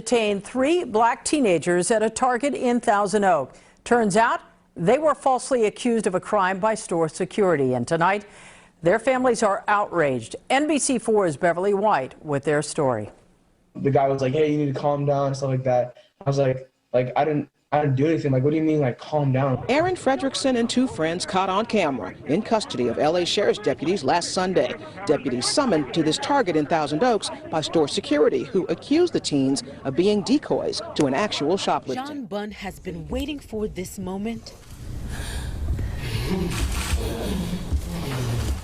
detained 3 black teenagers at a Target in Thousand Oak. Turns out they were falsely accused of a crime by store security. And tonight, their families are outraged. NBC4's Beverly White with their story. The guy was like, hey, you need to calm down and stuff like that. I was like I didn't do anything. Like, what do you mean, like, calm down? Aaron Fredrickson and 2 friends caught on camera in custody of L.A. Sheriff's deputies last Sunday. Deputies summoned to this Target in Thousand Oaks by store security, who accused the teens of being decoys to an actual shoplifting. John Bunn has been waiting for this moment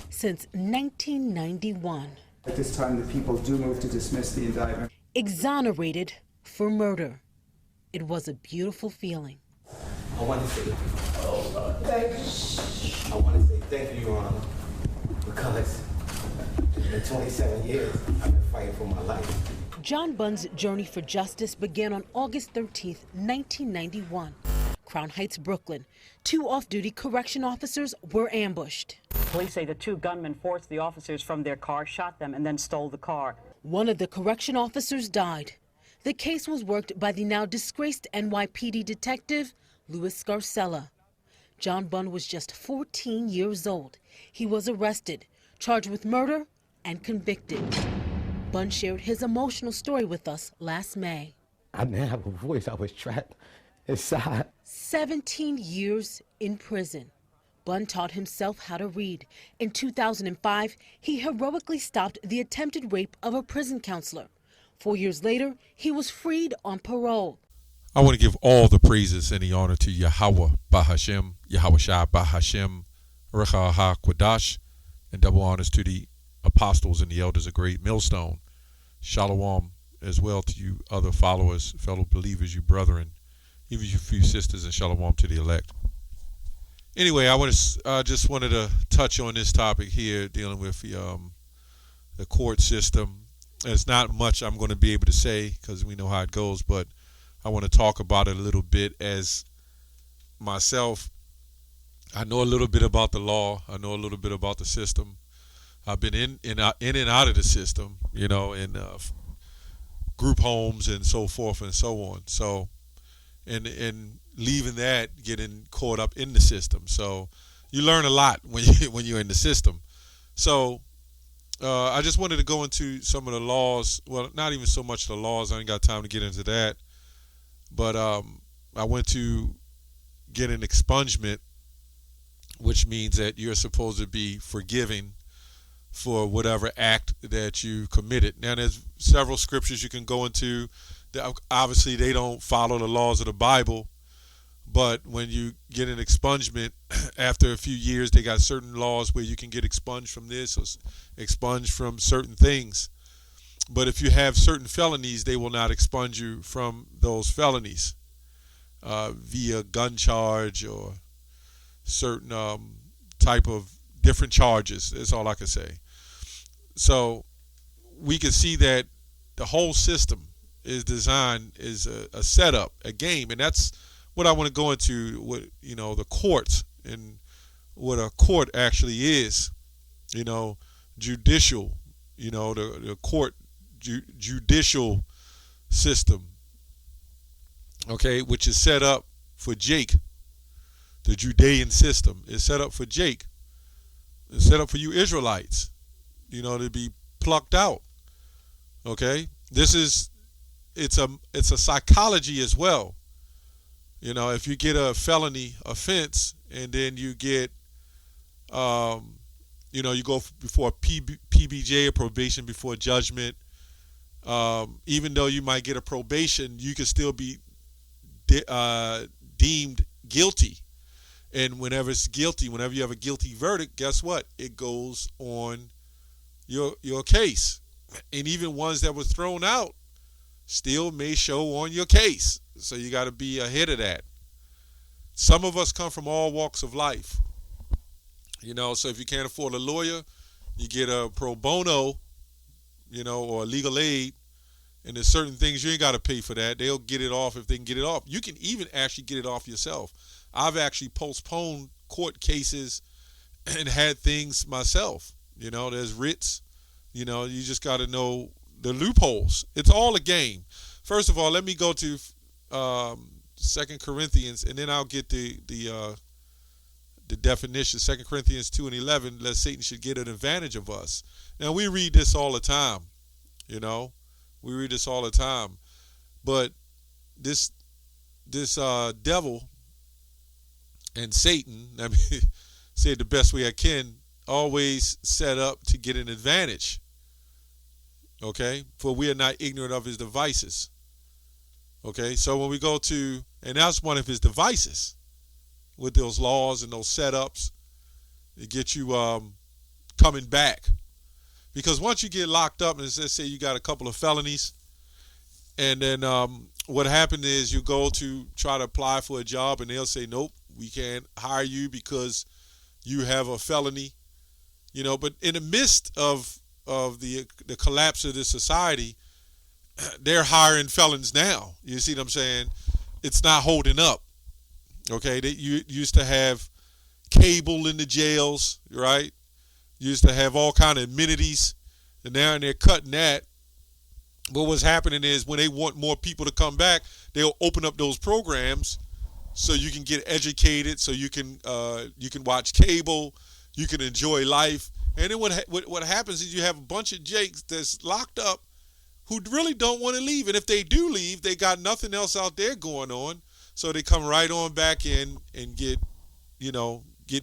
since 1991. At this time, the people do move to dismiss the indictment. Exonerated for murder. It was a beautiful feeling. I want to say, I want to say thank you, Your Honor, because in 27 years, I've been fighting for my life. John Bunn's journey for justice began on August 13, 1991. Crown Heights, Brooklyn. 2 off-duty correction officers were ambushed. Police say the 2 gunmen forced the officers from their car, shot them, and then stole the car. One of the correction officers died. The case was worked by the now disgraced NYPD detective, Louis Scarcella. John Bunn was just 14 years old. He was arrested, charged with murder, and convicted. Bunn shared his emotional story with us last May. I didn't have a voice. I was trapped inside. 17 years in prison. Bunn taught himself how to read. In 2005, he heroically stopped the attempted rape of a prison counselor. 4 years later, he was freed on parole. I want to give all the praises and the honor to Yahweh Bahashem, Yahweh Shai Bahashem, Recha HaQuadash, and double honors to the apostles and the elders of Great Millstone. Shalom as well to you other followers, fellow believers, you brethren, even you few sisters, and shalom to the elect. Anyway, I just wanted to touch on this topic here, dealing with the court system. It's not much I'm going to be able to say because we know how it goes, but I want to talk about it a little bit as myself. I know a little bit about the law. I know a little bit about the system. I've been in and out of the system, you know, in group homes and so forth and so on. So, and leaving that, getting caught up in the system. So, you learn a lot when you're in the system. So, I just wanted to go into some of the laws. Well, not even so much the laws. I ain't got time to get into that. But I went to get an expungement, which means that you're supposed to be forgiven for whatever act that you committed. Now, there's several scriptures you can go into. Obviously, they don't follow the laws of the Bible. But when you get an expungement, after a few years, they got certain laws where you can get expunged from this or expunged from certain things. But if you have certain felonies, they will not expunge you from those felonies via gun charge or certain type of different charges. That's all I can say. So we can see that the whole system is designed, is a setup, a game, and that's what I want to go into, what, you know, the courts and what a court actually is, you know, judicial, you know, the court judicial system, okay, which is set up for Jake. The Judean system is set up for Jake. It's set up for you Israelites, you know, to be plucked out, okay. It's a psychology as well. You know, if you get a felony offense and then you get, you know, you go before PBJ, a probation before judgment, even though you might get a probation, you can still be deemed guilty. And whenever it's guilty, whenever you have a guilty verdict, guess what? It goes on your case. And even ones that were thrown out still may show on your case. So you got to be ahead of that. Some of us come from all walks of life. You know, so if you can't afford a lawyer, you get a pro bono, you know, or legal aid. And there's certain things you ain't got to pay for that. They'll get it off if they can get it off. You can even actually get it off yourself. I've actually postponed court cases and had things myself. You know, there's writs. You know, you just got to know the loopholes. It's all a game. first of all, let me go to 2 Corinthians, and then I'll get the definition. 2 Corinthians 2:11, lest Satan should get an advantage of us. Now, we read this all the time, you know. We read this all the time. But this devil and Satan, I mean, say it the best way I can, always set up to get an advantage. Okay? For we are not ignorant of his devices. Okay? So when we go to, and that's one of his devices, with those laws and those setups, to get you coming back. Because once you get locked up, and let's say you got a couple of felonies, and then what happened is you go to try to apply for a job, and they'll say, nope, we can't hire you because you have a felony. You know, but in the midst of the collapse of this society, they're hiring felons now. You see what I'm saying? It's not holding up. Okay, you used to have cable in the jails, right? You used to have all kind of amenities, and now they're cutting that. But what's happening is when they want more people to come back, they'll open up those programs so you can get educated, so you can watch cable, you can enjoy life. And then what happens is you have a bunch of jakes that's locked up who really don't want to leave. And if they do leave, they got nothing else out there going on. So they come right on back in and get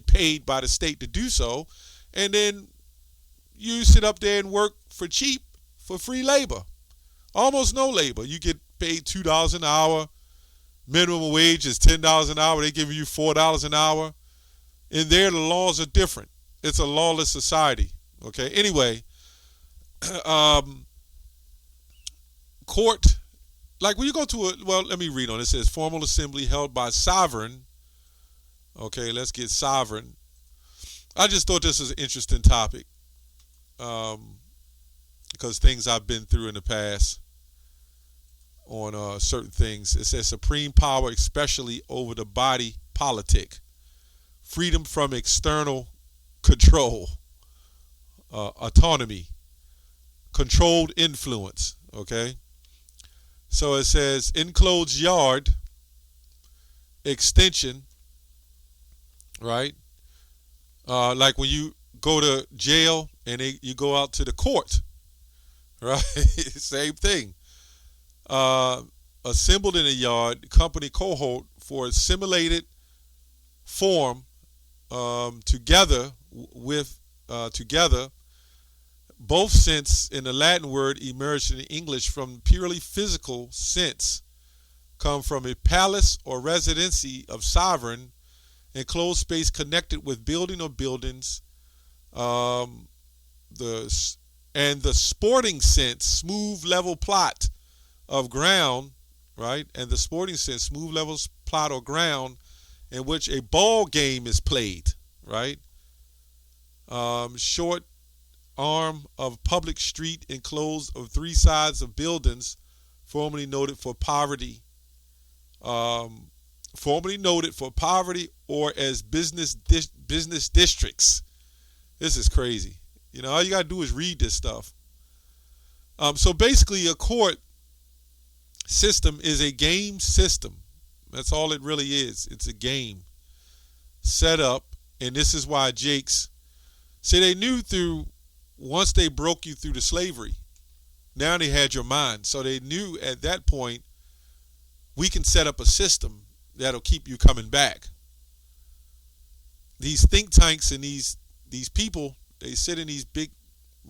paid by the state to do so. And then you sit up there and work for cheap, for free labor. Almost no labor. You get paid $2 an hour. Minimum wage is $10 an hour. They give you $4 an hour. In there, the laws are different. It's a lawless society. Okay. Anyway, court, like when you go to let me read on it. It says formal assembly held by sovereign. Okay, let's get sovereign. I just thought this was an interesting topic because things I've been through in the past on certain things. It says supreme power, especially over the body politic, freedom from external control, autonomy, controlled influence. Okay. So it says enclosed yard, extension, right? Like when you go to jail and you go out to the court, right? Same thing. Assembled in a yard, company cohort for a simulated form together, both sense in the Latin word emerged in English from purely physical sense, come from a palace or residency of sovereign, enclosed space connected with building or buildings. The sporting sense, smooth level plot of ground, right? And the sporting sense, smooth level plot or ground in which a ball game is played, right? Short arm of public street enclosed of three sides of buildings, formerly noted for poverty, or as business districts. This is crazy. You know, all you gotta do is read this stuff. So basically, a court system is a game system. That's all it really is. It's a game set up, and this is why Jakes say they knew once they broke you through the slavery, now they had your mind. So they knew at that point, we can set up a system that'll keep you coming back. These think tanks and these people, they sit in these big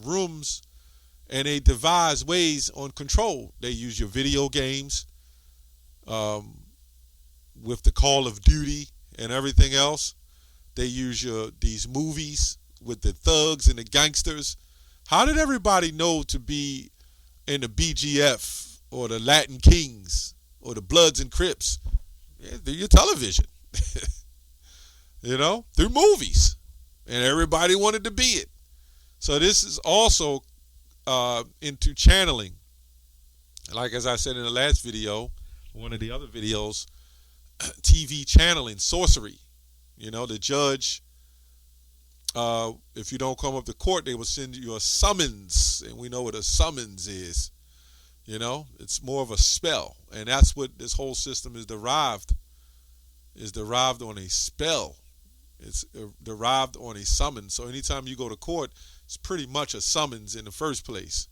rooms and they devise ways on control. They use your video games with the Call of Duty and everything else. They use these movies with the thugs and the gangsters. How did everybody know to be in the BGF or the Latin Kings or the Bloods and Crips? Yeah, through your television, you know, through movies, and everybody wanted to be it. So this is also into channeling. Like as I said in the last video, one of the other videos, TV channeling, sorcery. You know, the judge, if you don't come up to court, they will send you a summons, and we know what a summons is. You know, it's more of a spell, and that's what this whole system is derived on a spell. It's derived on a summons. So anytime you go to court, it's pretty much a summons in the first place.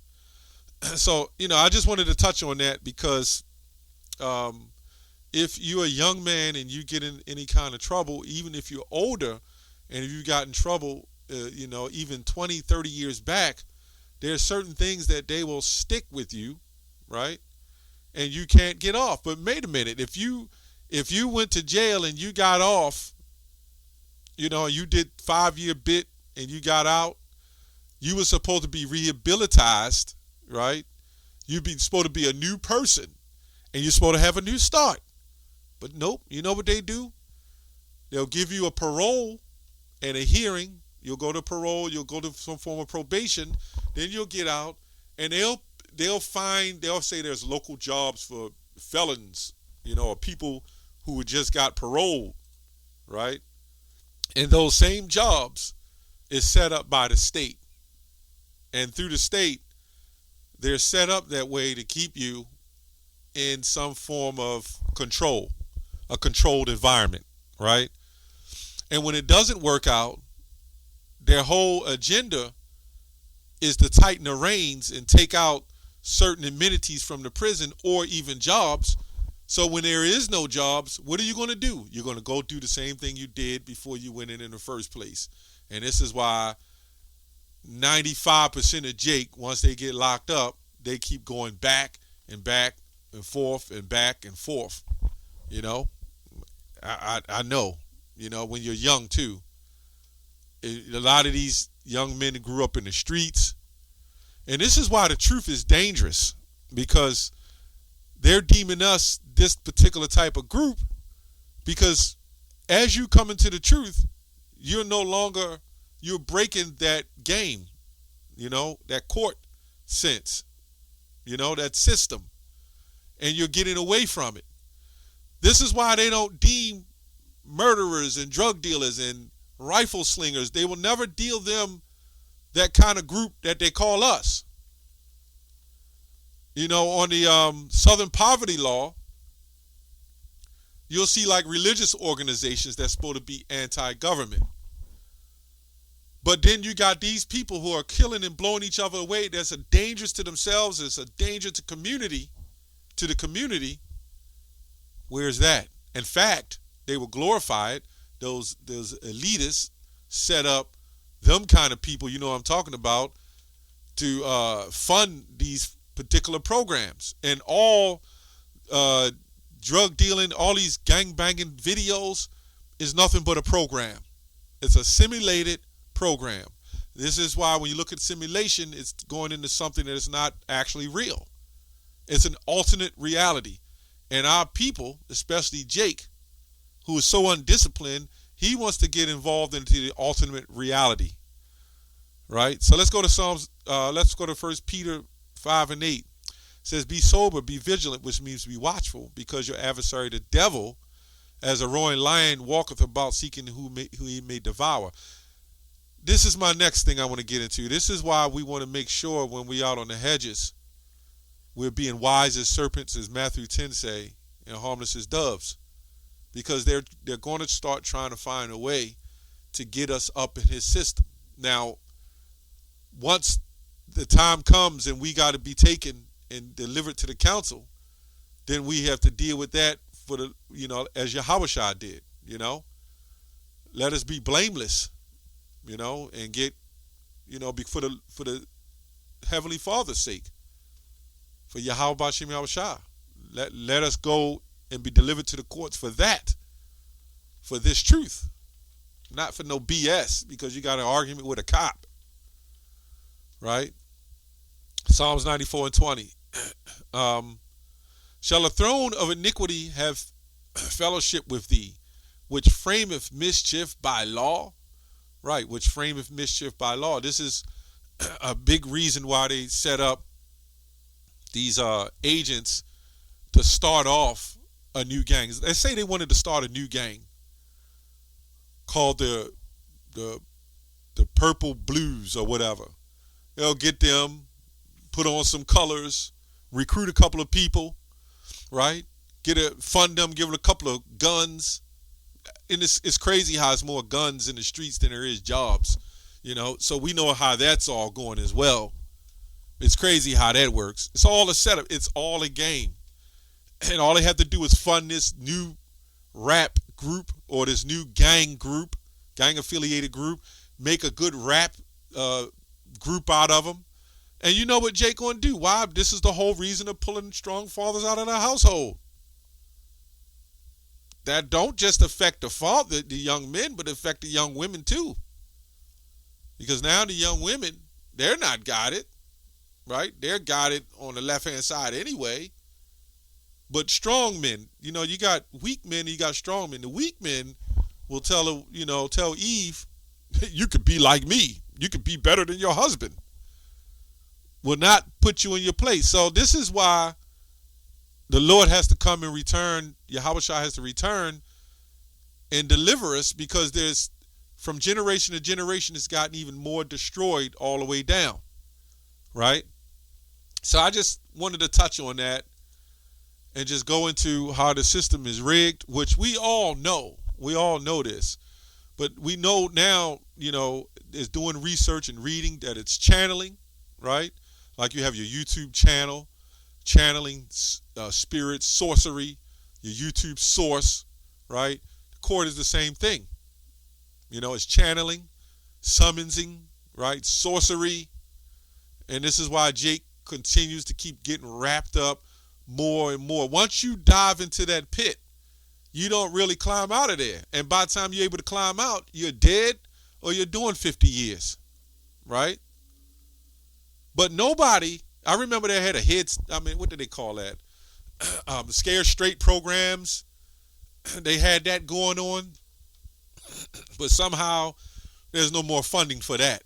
So, you know, I just wanted to touch on that because if you're a young man and you get in any kind of trouble, even if you're older, and if you got in trouble, you know, even 20, 30 years back, there's certain things that they will stick with you, right? And you can't get off. But wait a minute, if you went to jail and you got off, you know, you did 5-year bit and you got out, you were supposed to be rehabilitized, right? You'd be supposed to be a new person and you're supposed to have a new start. But nope, you know what they do? They'll give you a parole and a hearing. You'll go to parole, you'll go to some form of probation, then you'll get out, and they'll say there's local jobs for felons, you know, or people who just got paroled, right? And those same jobs is set up by the state. And through the state, they're set up that way to keep you in some form of control, a controlled environment, right? And when it doesn't work out, their whole agenda is to tighten the reins and take out certain amenities from the prison or even jobs. So when there is no jobs, what are you going to do? You're going to go do the same thing you did before you went in the first place. And this is why 95% of Jake, once they get locked up, they keep going back and back and forth and back and forth. You know, I know, you know, when you're young too, a lot of these young men grew up in the streets. And this is why the truth is dangerous, because they're deeming us this particular type of group, because as you come into the truth, you're breaking that game, you know, that court sense, you know, that system, and you're getting away from it. This is why they don't deem murderers and drug dealers and rifle slingers, they will never deal them that kind of group that they call us. You know, on the Southern Poverty Law, you'll see like religious organizations that's supposed to be anti-government. But then you got these people who are killing and blowing each other away. That's a danger to themselves. It's a danger to the community. Where's that? In fact, they will glorify it. Those elitists set up them kind of people, you know what I'm talking about, to fund these particular programs. And all drug dealing, all these gang banging videos is nothing but a program. It's a simulated program. This is why when you look at simulation, it's going into something that is not actually real. It's an alternate reality. And our people, especially Jake, who is so undisciplined, he wants to get involved into the ultimate reality, right? So let's go to Psalms. Let's go to 1 Peter 5:8. It says, "Be sober, be vigilant," which means be watchful, because your adversary, the devil, as a roaring lion, walketh about seeking who he may devour. This is my next thing I want to get into. This is why we want to make sure when we out on the hedges, we're being wise as serpents, as Matthew 10 say, and harmless as doves. Because they're going to start trying to find a way to get us up in his system. Now, once the time comes and we got to be taken and delivered to the council, then we have to deal with that for the, you know, as Yahushua did, you know. Let us be blameless, you know, and get, you know, for the Heavenly Father's sake, for Yahweh B'Shem Yahushua. Let us go and be delivered to the courts for that, for this truth, not for no BS, because you got an argument with a cop, right? Psalms 94:20. Shall a throne of iniquity have fellowship with thee, which frameth mischief by law? Right, which frameth mischief by law. This is a big reason why they set up these agents to start off a new gang. They say they wanted to start a new gang called the Purple Blues or whatever. They'll get them, put on some colors, recruit a couple of people, right? Fund them, give it a couple of guns. And it's crazy how it's more guns in the streets than there is jobs, So we know how that's all going as well. It's crazy how that works. It's all a setup. It's all a game. And all they have to do is fund this new rap group or this new gang affiliated group, make a good rap group out of them. And you know what Jake going to do? Why? This is the whole reason of pulling strong fathers out of the household. That don't just affect the young men, but affect the young women too. Because now the young women, they're not guided, right? They're guided on the left-hand side anyway. But strong men, you got weak men and you got strong men. The weak men will tell Eve, you could be like me. You could be better than your husband. Will not put you in your place. So this is why the Lord has to come and return. Yahushua has to return and deliver us, because there's, from generation to generation, it's gotten even more destroyed all the way down, right? So I just wanted to touch on that and just go into how the system is rigged, which we all know. We all know this. But we know now, is doing research and reading that it's channeling, right? Like you have your YouTube channel, channeling spirits, sorcery, your YouTube source, right? The court is the same thing. It's channeling, summoning, right? Sorcery. And this is why Jake continues to keep getting wrapped up more and more. Once you dive into that pit, you don't really climb out of there. And by the time you're able to climb out, you're dead or you're doing 50 years, right? But nobody, I remember they had what did they call that? Scare Straight programs. They had that going on. But somehow there's no more funding for that.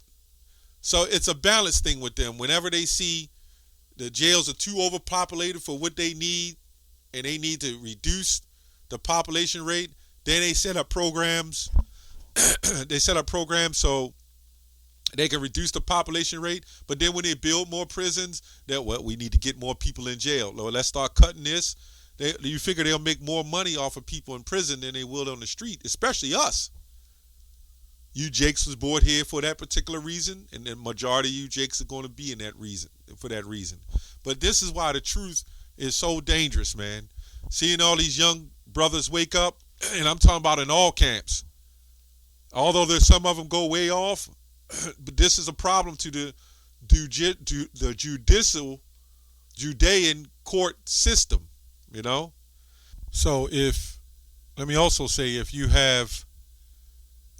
So it's a balance thing with them. Whenever they see the jails are too overpopulated for what they need, and they need to reduce the population rate, then they set up programs. They set up programs so they can reduce the population rate. But then when they build more prisons, we need to get more people in jail. Well, let's start cutting this. You figure they'll make more money off of people in prison than they will on the street, especially us. You Jakes was brought here for that particular reason, and the majority of you Jakes are going to be in that reason, for that reason. But this is why the truth is so dangerous, man. Seeing all these young brothers wake up, and I'm talking about in all camps. Although there's some of them go way off, but this is a problem to the Judean court system, So let me also say, if you have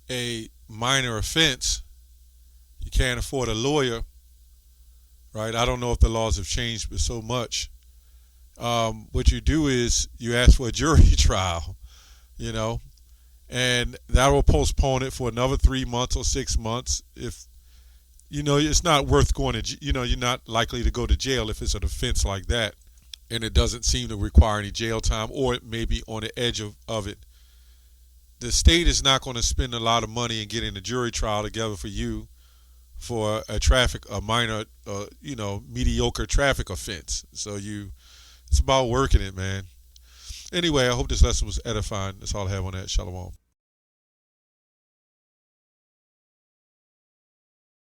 a minor offense, you can't afford a lawyer, right? I don't know if the laws have changed but so much. What you do is you ask for a jury trial, and that will postpone it for another 3 months or 6 months. If it's not worth going to, you're not likely to go to jail if it's an offense like that, and it doesn't seem to require any jail time, or it may be on the edge of it. The state is not going to spend a lot of money in getting a jury trial together for you for a minor, mediocre traffic offense. So it's about working it, man. Anyway, I hope this lesson was edifying. That's all I have on that. Shalom.